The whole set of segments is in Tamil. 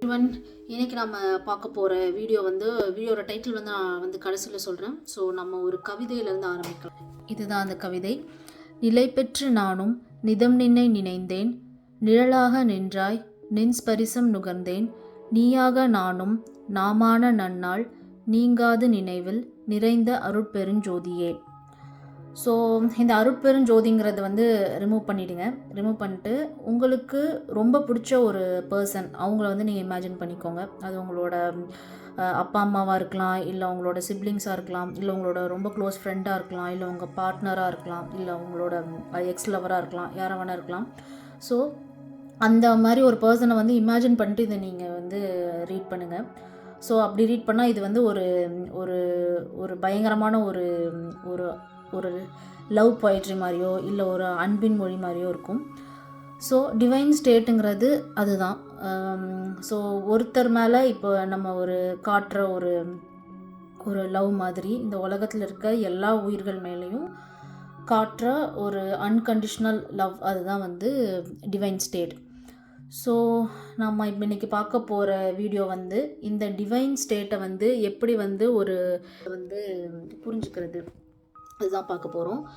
இவன் இன்னைக்கு நம்ம பார்க்க போகிற வீடியோ வீடியோட டைட்டில் நான் கடைசியில் சொல்கிறேன். ஸோ நம்ம ஒரு கவிதையிலேருந்து ஆரம்பிக்கலாம். இதுதான் அந்த கவிதை. நிலை பெற்று நானும் நிதம் நின்னை நினைந்தேன், நிழலாக நின்றாய் நின் ஸ்பரிசம் நுகர்ந்தேன், நீயாக நானும் நாமான நன்னாள் நீங்காது நினைவில் நிறைந்த அருட்பெருஞ்சோதியே. ஸோ இந்த அருட்பெருஞ்சோதிங்கிறத ரிமூவ் பண்ணிவிடுங்க. ரிமூவ் பண்ணிட்டு உங்களுக்கு ரொம்ப பிடிச்ச ஒரு பர்சன் அவங்கள நீங்கள் இமேஜின் பண்ணிக்கோங்க. அது உங்களோட அப்பா அம்மாவாக இருக்கலாம், இல்லை உங்களோட சிப்ளிங்ஸாக இருக்கலாம், இல்லை உங்களோட ரொம்ப க்ளோஸ் ஃப்ரெண்டாக இருக்கலாம், இல்லை உங்கள் பார்ட்னராக இருக்கலாம், இல்லை உங்களோட எக்ஸ் லவராக இருக்கலாம், யாராக வேணா இருக்கலாம். ஸோ அந்த மாதிரி ஒரு பர்சனை இமேஜின் பண்ணிட்டு இதை நீங்கள் ரீட் பண்ணுங்கள். ஸோ அப்படி ரீட் பண்ணால் இது ஒரு ஒரு ஒரு பயங்கரமான ஒரு ஒரு ஒரு லவ் பொயட்ரி மாதிரியோ இல்லை ஒரு அன்பின் மொழி மாதிரியோ இருக்கும். ஸோ டிவைன் ஸ்டேட்டுங்கிறது அதுதான். ஸோ ஒருத்தர் மேலே இப்போ நம்ம காட்டுற ஒரு லவ் மாதிரி இந்த உலகத்தில் இருக்க எல்லா உயிர்கள் மேலேயும் காட்டுற ஒரு அன்கண்டிஷ்னல் லவ், அதுதான் டிவைன் ஸ்டேட். ஸோ நம்ம இப்போ இன்றைக்கி பார்க்க போகிற வீடியோ இந்த டிவைன் ஸ்டேட்டை எப்படி ஒரு புரிஞ்சுக்கிறது அதுதான் பார்க்க போகிறோம்.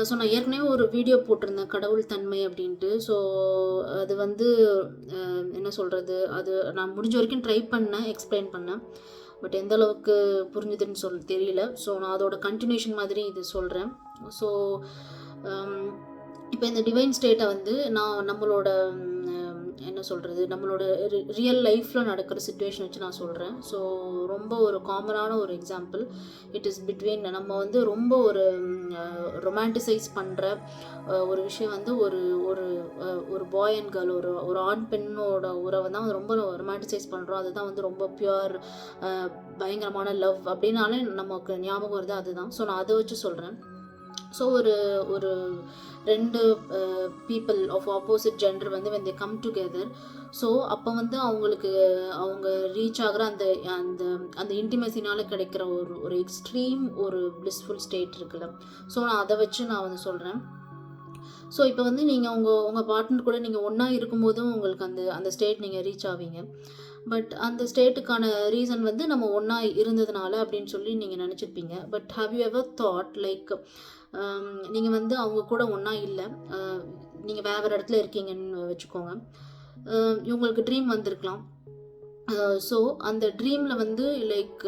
ஸோ நான் ஏற்கனவே ஒரு வீடியோ போட்டிருந்தேன், கடவுள் தன்மை அப்படின்ட்டு. ஸோ அது என்ன சொல்கிறது, அது நான் முடிஞ்ச வரைக்கும் ட்ரை பண்ணேன், எக்ஸ்பிளைன் பண்ணேன். பட் எந்த அளவுக்கு புரிஞ்சுதுன்னு தெரியல. ஸோ நான் அதோட கண்டினியூஷன் மாதிரி இது சொல்கிறேன். ஸோ இப்போ இந்த டிவைன் ஸ்டேட்டை நான் நம்மளோட என்ன சொல்கிறது, நம்மளோட ரியல் லைஃப்பில் நடக்கிற சுச்சுவேஷன் வச்சு நான் சொல்கிறேன். ஸோ ரொம்ப ஒரு காமனான ஒரு எக்ஸாம்பிள். இட் இஸ் பிட்வீன் நம்ம ரொம்ப ஒரு ரொமான்டிசைஸ் பண்ணுற ஒரு விஷயம் ஒரு ஒரு ஒரு பாய் அண்ட் கேர்ள், ஒரு ஆண் பெண்ணோட உறவை தான் ரொம்ப ரொமான்டிசைஸ் பண்ணுறோம். அதுதான் ரொம்ப பியூர் பயங்கரமான லவ் அப்படின்னாலே நமக்கு ஞாபகம் வருது அதுதான். ஸோ நான் அதை வச்சு சொல்கிறேன். ஸோ ஒரு ரெண்டு people of opposite gender when they come together, so அப்போ அவங்களுக்கு அவங்க ரீச் ஆகிற அந்த அந்த அந்த இன்டிமேசினால் கிடைக்கிற ஒரு எக்ஸ்ட்ரீம் ஒரு பிளிஸ்ஃபுல் ஸ்டேட் இருக்குல்ல. ஸோ நான் அதை வச்சு நான் சொல்கிறேன். ஸோ இப்போ நீங்கள் உங்கள் பார்ட்னர் கூட நீங்கள் ஒன்றா இருக்கும்போதும் உங்களுக்கு அந்த ஸ்டேட் நீங்கள் ரீச் ஆவீங்க. பட் அந்த ஸ்டேட்டுக்கான ரீசன் நம்ம ஒன்றா இருந்ததுனால அப்படின்னு சொல்லி நீங்கள் நினச்சிருப்பீங்க. But have you ever thought like நீங்கள் அவங்க கூட ஒன்றா இல்லை, நீங்கள் வேறு இடத்துல இருக்கீங்கன்னு வச்சுக்கோங்க. உங்களுக்கு ட்ரீம் வந்திருக்கலாம். ஸோ அந்த ட்ரீமில் லைக்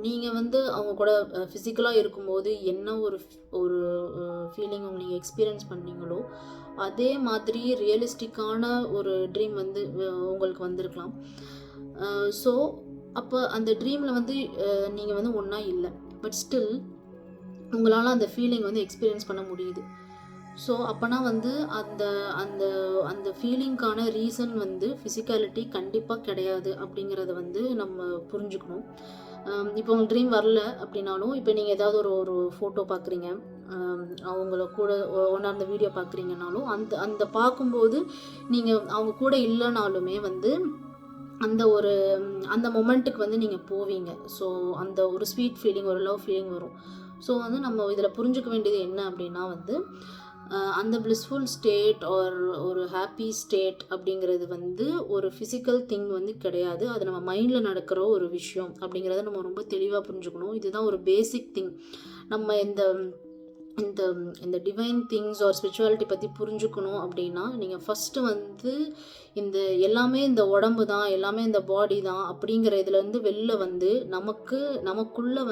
நீங்கள் அவங்க கூட ஃபிசிக்கலாக இருக்கும்போது என்ன ஒரு ஃபீலிங் நீங்கள் எக்ஸ்பீரியன்ஸ் பண்ணீங்களோ அதே மாதிரி ரியலிஸ்டிக்கான ஒரு ட்ரீம் உங்களுக்கு வந்திருக்கலாம். ஸோ அப்போ அந்த ட்ரீமில் நீங்கள் ஒன்றா இல்லை, பட் ஸ்டில் உங்களால் அந்த ஃபீலிங் எக்ஸ்பீரியன்ஸ் பண்ண முடியுது. ஸோ அப்போனா அந்த அந்த அந்த ஃபீலிங்க்கான ரீசன் ஃபிசிக்காலிட்டி கண்டிப்பாக கிடையாது அப்படிங்கிறத நம்ம புரிஞ்சுக்கணும். இப்போ உங்களுக்கு ட்ரீம் வரல அப்படின்னாலும், இப்போ நீங்கள் ஏதாவது ஒரு ஃபோட்டோ பார்க்குறீங்க, அவங்கள கூட ஒன்றா அந்த வீடியோ பார்க்குறீங்கனாலும் அந்த பார்க்கும்போது நீங்கள் அவங்க கூட இல்லைனாலுமே அந்த மொமெண்ட்டுக்கு நீங்கள் போவீங்க. ஸோ அந்த ஒரு ஸ்வீட் ஃபீலிங், ஒரு லவ் ஃபீலிங் வரும். ஸோ நம்ம இதில் புரிஞ்சுக்க வேண்டியது என்ன அப்படின்னா அந்த பிளிஸ்ஃபுல் ஸ்டேட் ஒரு ஹாப்பி ஸ்டேட் அப்படிங்கிறது ஒரு ஃபிசிக்கல் திங் கிடையாது. அது நம்ம மைண்டில் நடக்கிற ஒரு விஷயம் அப்படிங்கிறத நம்ம ரொம்ப தெளிவாக புரிஞ்சுக்கணும். இதுதான் ஒரு பேசிக் திங். நம்ம இந்த இந்த இந்த டிவைன் திங்ஸ் ஆர் ஸ்பிரிச்சுவாலிட்டி பற்றி புரிஞ்சுக்கணும் அப்படின்னா நீங்கள் ஃபஸ்ட்டு இந்த எல்லாமே இந்த உடம்பு தான், எல்லாமே இந்த பாடி தான் அப்படிங்கிற இதுலேருந்து வெளில நமக்குள்ளே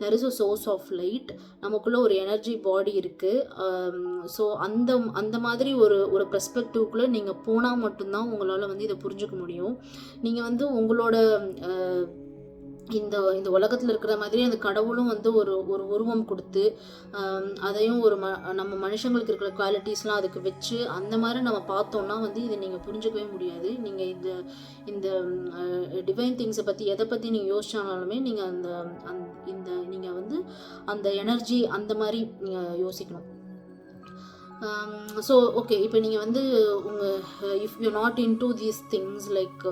there is a source of light, நமக்குள்ளே ஒரு எனர்ஜி பாடி இருக்குது. ஸோ அந்த மாதிரி ஒரு பெர்ஸ்பெக்டிவ்க்குள்ளே நீங்கள் போனால் மட்டும்தான் உங்களால் இதை புரிஞ்சுக்க முடியும். நீங்கள் உங்களோட இந்த உலகத்தில் இருக்கிற மாதிரி அந்த கடவுளும் ஒரு உருவம் கொடுத்து அதையும் நம்ம மனுஷங்களுக்கு இருக்கிற குவாலிட்டிஸ்லாம் அதுக்கு வச்சு அந்த மாதிரி நம்ம பார்த்தோம்னா இதை நீங்கள் புரிஞ்சுக்கவே முடியாது. நீங்கள் இந்த டிவைன் திங்ஸை பற்றி எதை பற்றி நீங்கள் யோசிச்சாலுமே நீங்கள் நீங்கள் அந்த எனர்ஜி அந்த மாதிரி நீங்கள் யோசிக்கணும். ஸோ ஓகே, இப்போ நீங்கள் if you not into these things like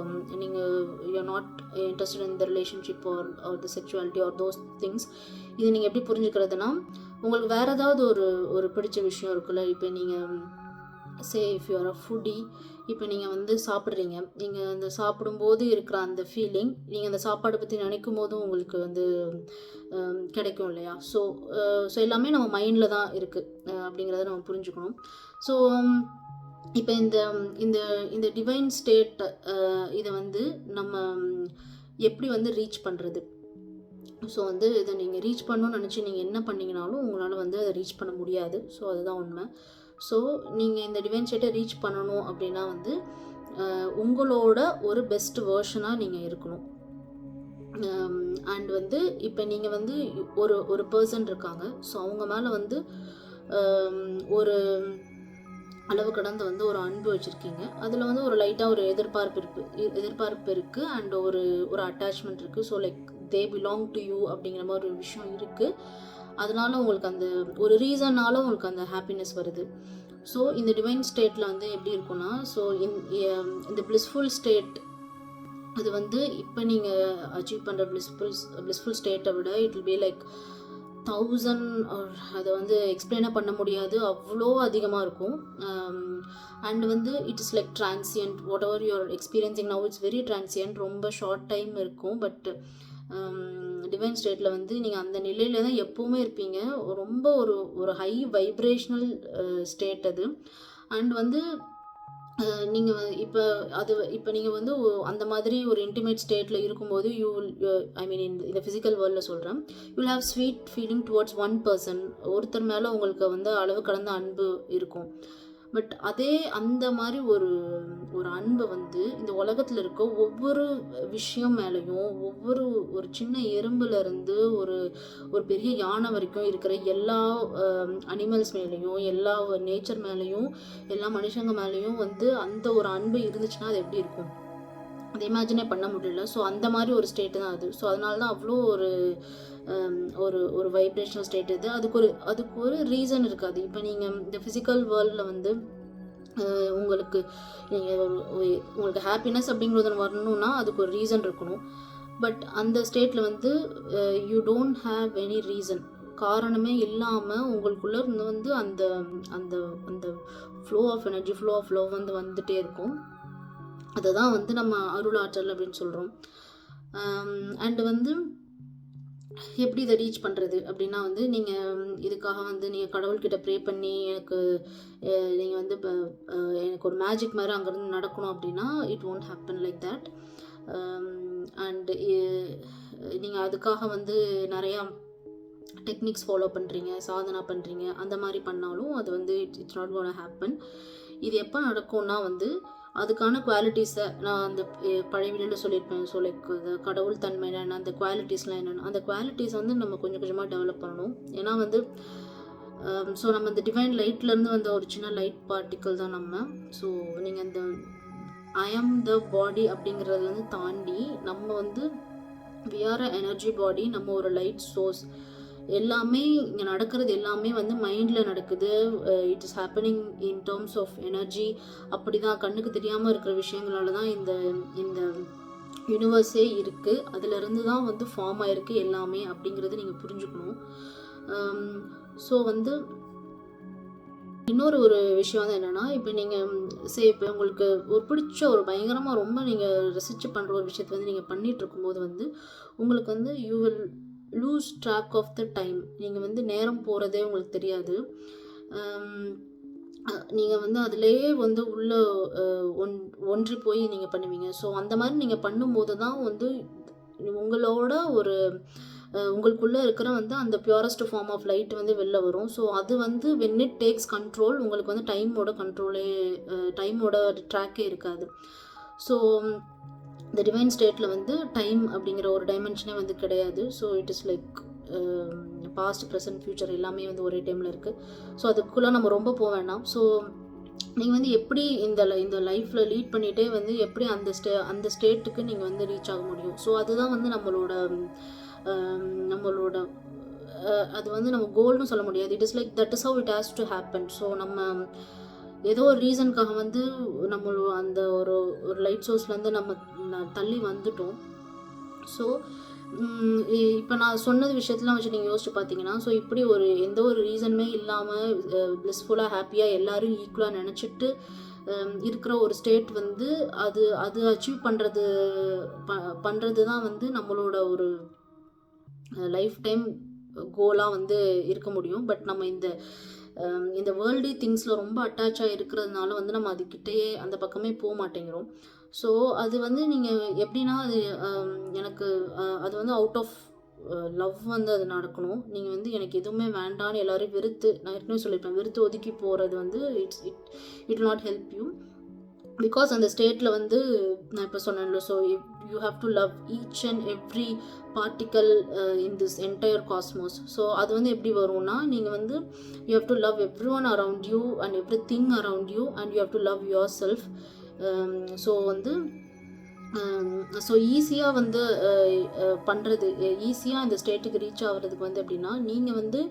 நீங்கள் you not interested in the relationship or the sexuality or those things, இது நீங்கள் எப்படி புரிஞ்சுக்கிறதுனா, உங்களுக்கு வேறு ஏதாவது ஒரு பிடிச்ச விஷயம் இருக்குல்ல. இப்போ நீங்கள் if you are a foodie, இப்போ நீங்கள் வந்து சாப்பிட்றீங்க, நீங்கள் அந்த சாப்பிடும்போது இருக்கிற அந்த ஃபீலிங் நீங்கள் அந்த சாப்பாடை பற்றி நினைக்கும் போதும் உங்களுக்கு வந்து கிடைக்கும் இல்லையா? ஸோ எல்லாமே நம்ம மைண்டில் தான் இருக்குது அப்படிங்கிறத நம்ம புரிஞ்சுக்கணும். ஸோ இப்போ இந்த இந்த இந்த டிவைன் ஸ்டேட் இதை வந்து நம்ம எப்படி வந்து ரீச் பண்ணுறது? ஸோ வந்து இதை நீங்கள் ரீச் பண்ணணும்னு நினச்சி நீங்கள் என்ன பண்ணிங்கனாலும் உங்களால் வந்து அதை ரீச் பண்ண முடியாது. ஸோ அதுதான் உண்மை. ஸோ நீங்கள் இந்த டிவைன் ஸ்டேட்டை ரீச் பண்ணணும் அப்படின்னா வந்து உங்களோட ஒரு பெஸ்ட் வேர்ஷனாக நீங்கள் இருக்கணும். அண்ட் வந்து இப்போ நீங்கள் வந்து ஒரு பர்சன் இருக்காங்க. ஸோ அவங்க மேலே வந்து ஒரு அளவு கடந்து வந்து ஒரு அன்பு வச்சுருக்கீங்க. அதில் வந்து ஒரு லைட்டாக ஒரு எதிர்பார்ப்பு இருக்குது அண்ட் ஒரு அட்டாச்மெண்ட் இருக்குது. So like they belong to you அப்படிங்கிற மாதிரி ஒரு விஷயம் இருக்குது. அதனால உங்களுக்கு அந்த ஒரு ரீசன்னால உங்களுக்கு அந்த ஹாப்பினஸ் வருது. ஸோ இந்த டிவைன் ஸ்டேட்டில் வந்து எப்படி இருக்குன்னா, ஸோ இந்த பிளிஸ்ஃபுல் ஸ்டேட் அது வந்து இப்போ நீங்கள் அச்சீவ் பண்ணுற பிளிஸ்ஃபுல் ஸ்டேட்டை விட இட் வில் பி லைக் 1000 அதை வந்து எக்ஸ்பிளைனாக பண்ண முடியாது, அவ்வளோ அதிகமாக இருக்கும். அண்ட் வந்து it is like transient. Whatever you're experiencing now it's very transient. ரொம்ப ஷார்ட் டைம் இருக்கும். பட் டிவைன் ஸ்டேட்டில் வந்து நீங்கள் அந்த நிலையில் தான் எப்போவுமே இருப்பீங்க. ரொம்ப ஒரு ஹை வைப்ரேஷ்னல் ஸ்டேட் அது. அண்ட் வந்து நீங்கள் இப்போ நீங்கள் வந்து அந்த மாதிரி ஒரு இன்டிமேட் ஸ்டேட்டில் இருக்கும்போது யூ வில் ஐ மீன் இந்த ஃபிசிக்கல் வேர்ல்டில் சொல்கிறேன், you will have sweet feeling towards one person. ஒருத்தர் மேலே உங்களுக்கு வந்து அளவு கடந்த அன்பு இருக்கும். பட் அதே அந்த மாதிரி ஒரு அன்பை வந்து இந்த உலகத்தில் இருக்க ஒவ்வொரு விஷயம் மேலேயும் ஒரு சின்ன எறும்புலேருந்து ஒரு பெரிய யானை வரைக்கும் இருக்கிற எல்லா அனிமல்ஸ் மேலேயும் எல்லா நேச்சர் மேலேயும் எல்லா மனுஷங்க மேலேயும் வந்து அந்த ஒரு அன்பு இருந்துச்சுன்னா அது எப்படி இருக்கும்? அதை இமேஜினே பண்ண முடியல. ஸோ அந்த மாதிரி ஒரு ஸ்டேட்டு தான் அது. ஸோ அதனால தான் அவ்வளோ ஒரு வைப்ரேஷனல் ஸ்டேட் இது. அதுக்கு ஒரு ரீசன் இருக்காது. இப்போ நீங்கள் இந்த ஃபிசிக்கல் வேர்ல்டில் வந்து உங்களுக்கு ஹாப்பினஸ் அப்படிங்கிறது வரணும்னா அதுக்கு ஒரு ரீசன் இருக்கணும். பட் அந்த ஸ்டேட்டில் வந்து you don't have any reason, காரணமே இல்லாமல் உங்களுக்குள்ளே இருந்து வந்து அந்த அந்த அந்த flow of energy, flow of love வந்து வந்துகிட்டே இருக்கும். அதை தான் வந்து நம்ம அருளாற்றல் அப்படின்னு சொல்கிறோம். அண்டு வந்து எப்படி இதை ரீச் பண்ணுறது அப்படின்னா வந்து நீங்கள் இதுக்காக வந்து நீங்கள் கடவுள்கிட்ட ப்ரே பண்ணி நீங்கள் வந்து இப்போ எனக்கு ஒரு மேஜிக் மாதிரி அங்கேருந்து நடக்கணும் அப்படின்னா it won't happen like that. And நீங்கள் அதுக்காக வந்து நிறையா டெக்னிக்ஸ் ஃபாலோ பண்ணுறீங்க, சாதனா பண்ணுறீங்க, அந்த மாதிரி பண்ணாலும் அது வந்து இட்ஸ் நாட் கோனா ஹேப்பன். இது எப்போ நடக்கும்னா வந்து அதுக்கான குவாலிட்டிஸை நான் அந்த பழைய வீடியோவில் சொல்லியிருப்பேன். ஸோ லைக் கடவுள் தன்மை என்னென்ன, அந்த குவாலிட்டிஸ்லாம் என்னென்ன, அந்த குவாலிட்டிஸ் வந்து நம்ம கொஞ்சம் கொஞ்சமாக டெவலப் பண்ணணும். ஏன்னா வந்து ஸோ நம்ம இந்த டிவைன் லைட்லேருந்து வந்த ஒரு சின்ன லைட் பார்ட்டிக்கல் தான் நம்ம. ஸோ நீங்கள் அந்த ஐ ஆம் த பாடி அப்படிங்கிறது வந்து தாண்டி நம்ம வந்து we are a energy body, நம்ம ஒரு லைட் சோர்ஸ். எல்லாமே இங்கே நடக்கிறது எல்லாமே வந்து மைண்டில் நடக்குது. It is happening in terms of energy. அப்படி தான் கண்ணுக்கு தெரியாமல் இருக்கிற விஷயங்களால தான் இந்த யூனிவர்ஸே இருக்குது. அதிலிருந்து தான் வந்து ஃபார்ம் ஆகிருக்கு எல்லாமே அப்படிங்கிறது நீங்கள் புரிஞ்சுக்கணும். ஸோ வந்து இன்னொரு விஷயம் வந்து என்னென்னா, இப்போ நீங்கள் இப்போ உங்களுக்கு ஒரு பிடிச்ச ஒரு பயங்கரமாக ரொம்ப நீங்கள் ரசித்து பண்ணுற ஒரு விஷயத்தை வந்து நீங்கள் பண்ணிகிட்டு இருக்கும்போது வந்து உங்களுக்கு வந்து you will lose track of the time. நீங்கள் வந்து நேரம் போகிறதே உங்களுக்கு தெரியாது. நீங்கள் வந்து அதிலேயே வந்து உள்ள ஒன்றி போய் நீங்கள் பண்ணுவீங்க. ஸோ அந்த மாதிரி நீங்கள் பண்ணும்போது தான் வந்து உங்களோட உங்களுக்குள்ளே இருக்கிற வந்து அந்த பியூரஸ்ட் ஃபார்ம் ஆஃப் லைட் வந்து வெளில வரும். ஸோ அது வந்து வென் இட் டேக்ஸ் கண்ட்ரோல், உங்களுக்கு வந்து டைமோட ட்ராக்கே இருக்காது. ஸோ இந்த டிவைன் ஸ்டேட்டில் வந்து டைம் அப்படிங்கிற ஒரு டைமென்ஷனே வந்து கிடையாது. So it is like past, present, future எல்லாமே வந்து ஒரே டைமில் இருக்குது. ஸோ அதுக்குள்ளே நம்ம ரொம்ப போக வேண்டாம். ஸோ நீங்கள் வந்து எப்படி இந்த லைஃப்பில் லீட் பண்ணிகிட்டே வந்து எப்படி அந்த ஸ்டேட்டுக்கு நீங்கள் வந்து ரீச் ஆக முடியும். ஸோ அதுதான் வந்து நம்மளோட அது வந்து நம்ம கோல்னு சொல்ல முடியாது. It is like that is how it has to happen. So நம்ம ஏதோ ஒரு ரீசனுக்காக வந்து நம்ம அந்த ஒரு லைட் சோர்ஸ்லேருந்து நம்ம தள்ளி வந்துட்டோம். ஸோ இப்போ நான் சொன்னது விஷயத்தெலாம் வச்சு நீங்கள் யோசிச்சு பார்த்தீங்கன்னா, ஸோ இப்படி ஒரு எந்த ஒரு ரீசனுமே இல்லாமல் பிளிஸ்ஃபுல்லாக ஹாப்பியாக எல்லோரும் ஈக்குவலாக நினச்சிட்டு இருக்கிற ஒரு ஸ்டேட் வந்து அது அது அச்சீவ் பண்ணுறது தான் வந்து நம்மளோட ஒரு லைஃப் டைம் கோலாக வந்து இருக்க முடியும். பட் நம்ம இந்த வேர்ல்டு திங்ஸில் ரொம்ப அட்டாச்சாக இருக்கிறதுனால வந்து நம்ம அதுக்கிட்டேயே அந்த பக்கமே போக மாட்டேங்கிறோம். ஸோ அது வந்து நீங்கள் எப்படின்னா அது எனக்கு அது வந்து அவுட் ஆஃப் லவ் வந்து அது நடக்கணும். நீங்கள் வந்து எனக்கு எதுவுமே வேண்டான்னு எல்லோரும் வெறுத்து, நான் ஏற்கனவே சொல்லியிருப்பேன், வெறுத்து ஒதுக்கி போகிறது வந்து it not help you. Because அந்த ஸ்டேட்டில் வந்து நான் இப்போ சொன்னேன்ல, so you have to love each and every particle in this entire Cosmos. So அது வந்து எப்படி வரும்னா, நீங்கள் வந்து you have to love every one around you and every thing around you and you have to love your self. So வந்து ஸோ ஈஸியாக வந்து பண்ணுறது, ஈஸியாக இந்த ஸ்டேட்டுக்கு ரீச் ஆகிறதுக்கு வந்து எப்படின்னா, நீங்கள் வந்து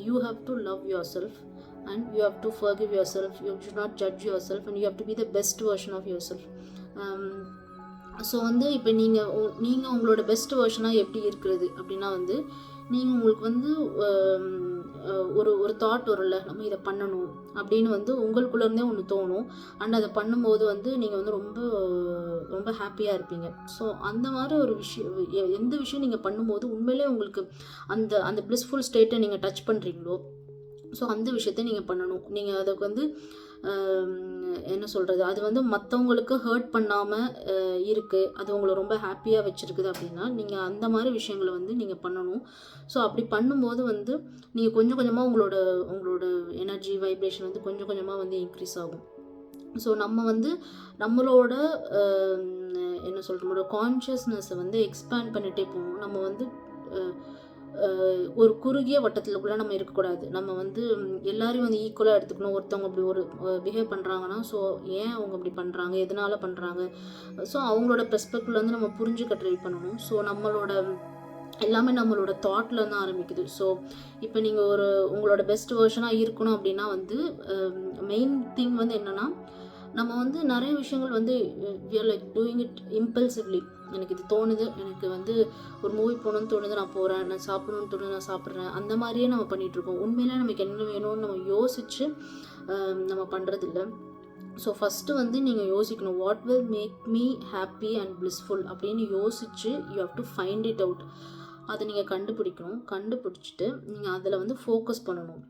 you have to love your self and you have to forgive yourself, you should not judge yourself and you have to be the best version of yourself. So வந்து இப்போ நீங்கள் உங்களோட பெஸ்ட் வெர்ஷனாக எப்படி இருக்கிறது அப்படின்னா வந்து, நீங்கள் உங்களுக்கு வந்து ஒரு தாட் வரும்ல, நம்ம இதை பண்ணணும் அப்படின்னு வந்து உங்களுக்குள்ளேருந்தே ஒன்று தோணும். அண்ட் அதை பண்ணும்போது வந்து நீங்கள் வந்து ரொம்ப ரொம்ப ஹாப்பியாக இருப்பீங்க. ஸோ அந்த மாதிரி ஒரு விஷயம், எந்த விஷயம் நீங்கள் பண்ணும்போது உண்மையிலே உங்களுக்கு அந்த பிளிஸ்ஃபுல் ஸ்டேட்டை நீங்கள் டச் பண்ணுறீங்களோ, ஸோ அந்த விஷயத்த நீங்கள் பண்ணணும். நீங்கள் அதுக்கு வந்து என்ன சொல்கிறது, அது வந்து மற்றவங்களுக்கு ஹர்ட் பண்ணாமல் இருக்குது, அது உங்களை ரொம்ப ஹாப்பியாக வச்சுருக்குது அப்படின்னா நீங்கள் அந்த மாதிரி விஷயங்களை வந்து நீங்கள் பண்ணணும். ஸோ அப்படி பண்ணும்போது வந்து நீங்கள் கொஞ்சம் கொஞ்சமாக உங்களோட எனர்ஜி வைப்ரேஷன் வந்து கொஞ்சம் கொஞ்சமாக வந்து இன்க்ரீஸ் ஆகும். ஸோ நம்ம வந்து நம்மளோட என்ன சொல்கிறது, நம்மளோட கான்ஷியஸ்னஸை வந்து எக்ஸ்பேண்ட் பண்ணிகிட்டே போகணும். நம்ம வந்து ஒரு குறுகிய வட்டத்துக்குள்ளே நம்ம இருக்கக்கூடாது. நம்ம வந்து எல்லாரையும் வந்து ஈக்குவலாக எடுத்துக்கணும். ஒருத்தவங்க அப்படி ஒரு பிஹேவ் பண்ணுறாங்கன்னா, ஸோ ஏன் அவங்க அப்படி பண்ணுறாங்க, எதனால் பண்ணுறாங்க, ஸோ அவங்களோட பெர்ஸ்பெக்டிவ்ல வந்து நம்ம புரிஞ்சுக்க ட்ரை பண்ணணும். ஸோ எல்லாமே நம்மளோட தாட்டில் தான் ஆரம்பிக்குது. ஸோ இப்போ நீங்கள் உங்களோட பெஸ்ட் வெர்ஷனாக இருக்கணும் அப்படின்னா வந்து மெயின் திங் வந்து என்னென்னா, நம்ம வந்து நிறைய விஷயங்கள் வந்து we are like doing it impulsively. எனக்கு இது தோணுது, எனக்கு வந்து ஒரு மூவி போகணுன்னு தோணுது, நான் போகிறேன், நான் சாப்பிடணுன்னு தோணுது, நான் சாப்பிட்றேன், அந்த மாதிரியே நம்ம பண்ணிகிட்ருக்கோம். உண்மையிலே நமக்கு என்ன வேணும்னு நம்ம யோசித்து நம்ம பண்ணுறதில்ல. ஸோ ஃபஸ்ட்டு வந்து நீங்கள் யோசிக்கணும், what will make me happy and blissful அப்படின்னு யோசித்து you have to find it out. அதை நீங்கள் கண்டுபிடிக்கணும். கண்டுபிடிச்சிட்டு நீங்கள் அதில் வந்து ஃபோக்கஸ் பண்ணணும்.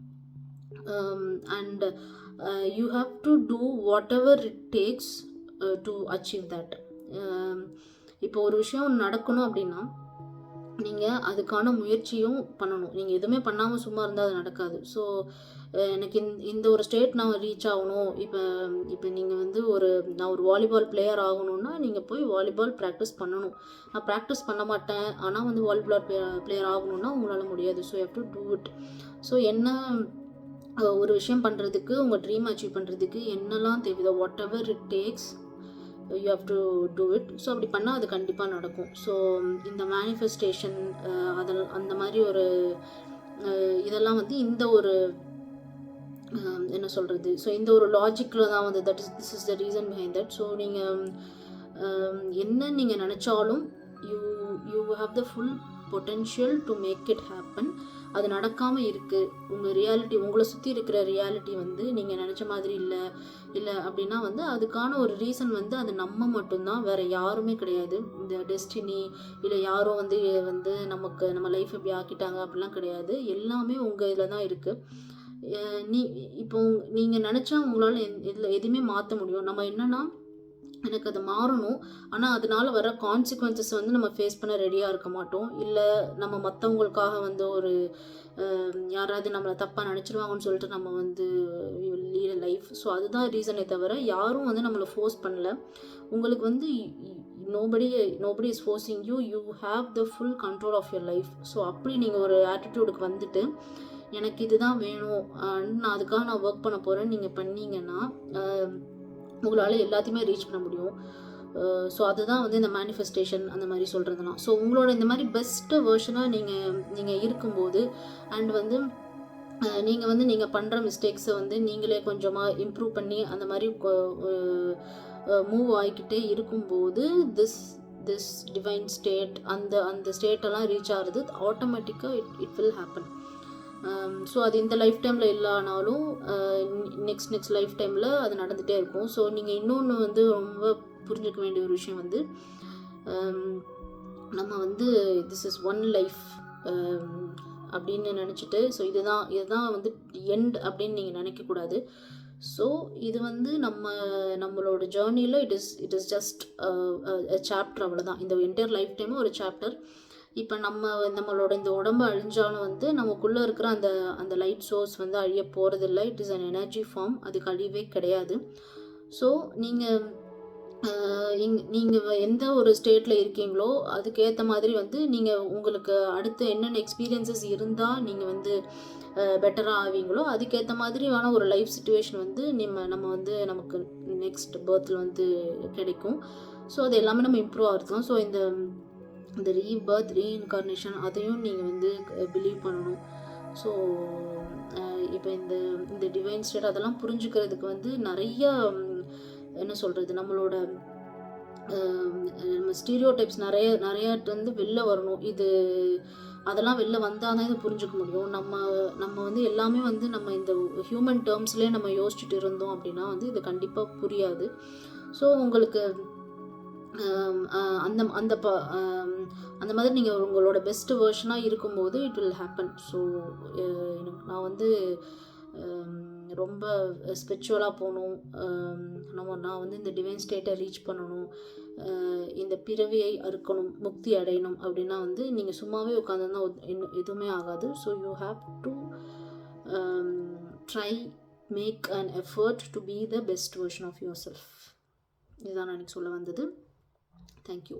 And you have to do whatever it takes to achieve that. இப்போ ஒரு விஷயம் நடக்கணும் அப்படின்னா நீங்கள் அதுக்கான முயற்சியும் பண்ணணும். நீங்கள் எதுவுமே பண்ணாமல் சும்மா இருந்தால் அது நடக்காது. ஸோ எனக்கு இந்த ஒரு ஸ்டேட் நான் ரீச் ஆகணும். இப்போ நீங்கள் வந்து நான் ஒரு வாலிபால் பிளேயர் ஆகணும்னா நீங்கள் போய் வாலிபால் ப்ராக்டிஸ் பண்ணணும். நான் ப்ராக்டிஸ் பண்ண மாட்டேன், ஆனால் வந்து வாலிபால் பிளேயர் ஆகணும்னா உங்களால் முடியாது. So you have to do it. So ஒரு விஷயம் பண்ணுறதுக்கு, உங்கள் ட்ரீம் அச்சீவ் பண்ணுறதுக்கு என்னெல்லாம் தேவையோ, what ever it takes, you have to do it. So அப்படி பண்ணால் அது கண்டிப்பாக நடக்கும். ஸோ இந்த மேனிஃபெஸ்டேஷன் அந்த மாதிரி இதெல்லாம் வந்து இந்த ஒரு என்ன சொல்கிறது, ஸோ இந்த ஒரு லாஜிக்கில் தான் வந்து this is the reason behind that. So நீங்கள் என்ன நீங்கள் நினச்சாலும் you have the full potential to make it happen. அது நடக்காமல் இருக்குது, உங்கள் ரியாலிட்டி, உங்களை சுற்றி இருக்கிற ரியாலிட்டி வந்து நீங்கள் நினச்ச மாதிரி இல்லை அப்படின்னா வந்து அதுக்கான ஒரு ரீசன் வந்து அது நம்ம மட்டும்தான், வேறு யாருமே கிடையாது. இந்த டெஸ்டினி இல்லை யாரோ வந்து நம்ம லைஃப் எப்படி ஆக்கிட்டாங்க அப்படிலாம் கிடையாது. எல்லாமே உங்கள் இதில் தான் இருக்குது. இப்போ நீங்கள் நினச்சா உங்களால் இதில் எதுவுமே மாற்ற முடியும். நம்ம என்னென்னா, எனக்கு அது மாறணும், ஆனால் அதனால வர கான்சிக்வன்சஸ் வந்து நம்ம ஃபேஸ் பண்ண ரெடியாக இருக்க மாட்டோம். இல்லை நம்ம மற்றவங்களுக்காக வந்து யாராவது நம்மளை தப்பாக நினச்சிருவாங்கன்னு சொல்லிட்டு நம்ம வந்து லீட் லைஃப். ஸோ அதுதான் ரீசனே தவிர யாரும் வந்து நம்மளை ஃபோர்ஸ் பண்ணல. உங்களுக்கு வந்து nobody is forcing you. You have the full control of your life. So அப்படி நீங்கள் ஒரு ஆட்டிடியூடுக்கு வந்துட்டு எனக்கு இதுதான் வேணும், நான் அதுக்காக நான் ஒர்க் பண்ண போகிறேன் நீங்கள் பண்ணீங்கன்னா உங்களால் எல்லாத்தையுமே ரீச் பண்ண முடியும். ஸோ அதுதான் வந்து இந்த மேனிஃபெஸ்டேஷன் அந்த மாதிரி சொல்கிறதுலாம். ஸோ உங்களோட இந்த மாதிரி பெஸ்ட்டு வேர்ஷனாக நீங்கள் இருக்கும்போது அண்ட் வந்து நீங்கள் பண்ணுற மிஸ்டேக்ஸை வந்து நீங்களே கொஞ்சமாக இம்ப்ரூவ் பண்ணி அந்த மாதிரி மூவ் ஆகிக்கிட்டே இருக்கும்போது திஸ் டிவைன் ஸ்டேட், அந்த ஸ்டேட்டெல்லாம் ரீச் ஆகிறது ஆட்டோமேட்டிக்காக இட் வில் ஹேப்பன். ஸோ அது இந்த லைஃப் டைமில் இல்லைனாலும் நெக்ஸ்ட் லைஃப் டைமில் அது நடந்துகிட்டே இருக்கும். ஸோ நீங்கள் இன்னொன்று வந்து ரொம்ப புரிஞ்சுக்க வேண்டிய ஒரு விஷயம் வந்து, நம்ம வந்து திஸ் இஸ் ஒன் லைஃப் அப்படின்னு நினச்சிட்டு, ஸோ இதுதான் வந்து எண்ட் அப்படின்னு நீங்கள் நினைக்கக்கூடாது. ஸோ இது வந்து நம்மளோட ஜேர்னியில் இட் இஸ் ஜஸ்ட் சாப்டர், அவ்வளோதான். இந்த என்டையர் லைஃப் டைமும் ஒரு சாப்டர். இப்போ நம்மளோட இந்த உடம்பு அழிஞ்சாலும் வந்து நமக்குள்ளே இருக்கிற அந்த லைட் சோர்ஸ் வந்து அழிய போகிறதில்ல. It is an energy form, அதுக்கு அழிவே கிடையாது. ஸோ நீங்கள் எந்த ஒரு ஸ்டேட்டில் இருக்கீங்களோ அதுக்கேற்ற மாதிரி வந்து நீங்கள் உங்களுக்கு அடுத்து என்னென்ன எக்ஸ்பீரியன்ஸஸ் இருந்தால் நீங்கள் வந்து பெட்டராக ஆவீங்களோ அதுக்கேற்ற மாதிரியான ஒரு லைஃப் சுச்சுவேஷன் வந்து நம்ம வந்து நமக்கு நெக்ஸ்ட் பர்த்தில் வந்து கிடைக்கும். ஸோ அது எல்லாமே நம்ம இம்ப்ரூவ் ஆகிறதும். ஸோ இந்த ரீபர்த், ரீஇன்கார்னேஷன் அதையும் நீங்கள் வந்து பிலீவ் பண்ணணும். ஸோ இப்போ இந்த டிவைன் ஸ்டேட் அதெல்லாம் புரிஞ்சுக்கிறதுக்கு வந்து நிறையா என்ன சொல்கிறது, நம்மளோட நம்ம ஸ்டீரியோ டைப்ஸ் நிறையா வந்து வெளில வரணும். அதெல்லாம் வெளில வந்தால் தான் இதை புரிஞ்சுக்க முடியும். நம்ம வந்து எல்லாமே வந்து நம்ம இந்த ஹியூமன் டேர்ம்ஸ்லேயே நம்ம யோசிச்சுட்டு இருந்தோம் அப்படின்னா வந்து இது கண்டிப்பாக புரியாது. ஸோ உங்களுக்கு அந்த மாதிரி நீங்கள் உங்களோட பெஸ்ட் வேர்ஷனாக இருக்கும்போது இட் வில் ஹேப்பன். ஸோ நான் வந்து ரொம்ப ஸ்பிரிச்சுவலாக போகணும், நான் வந்து இந்த டிவைன் ஸ்டேட்டை ரீச் பண்ணணும், இந்த பிறவியை அறுக்கணும், முக்தி அடையணும் அப்படின்னா வந்து நீங்கள் சும்மாவே உட்காந்துருந்தா எதுவுமே ஆகாது. So you have to try, make an effort to be the best version of yourself. இதுதான் நான் எனக்கு சொல்ல வந்தது. தேங்க்யூ.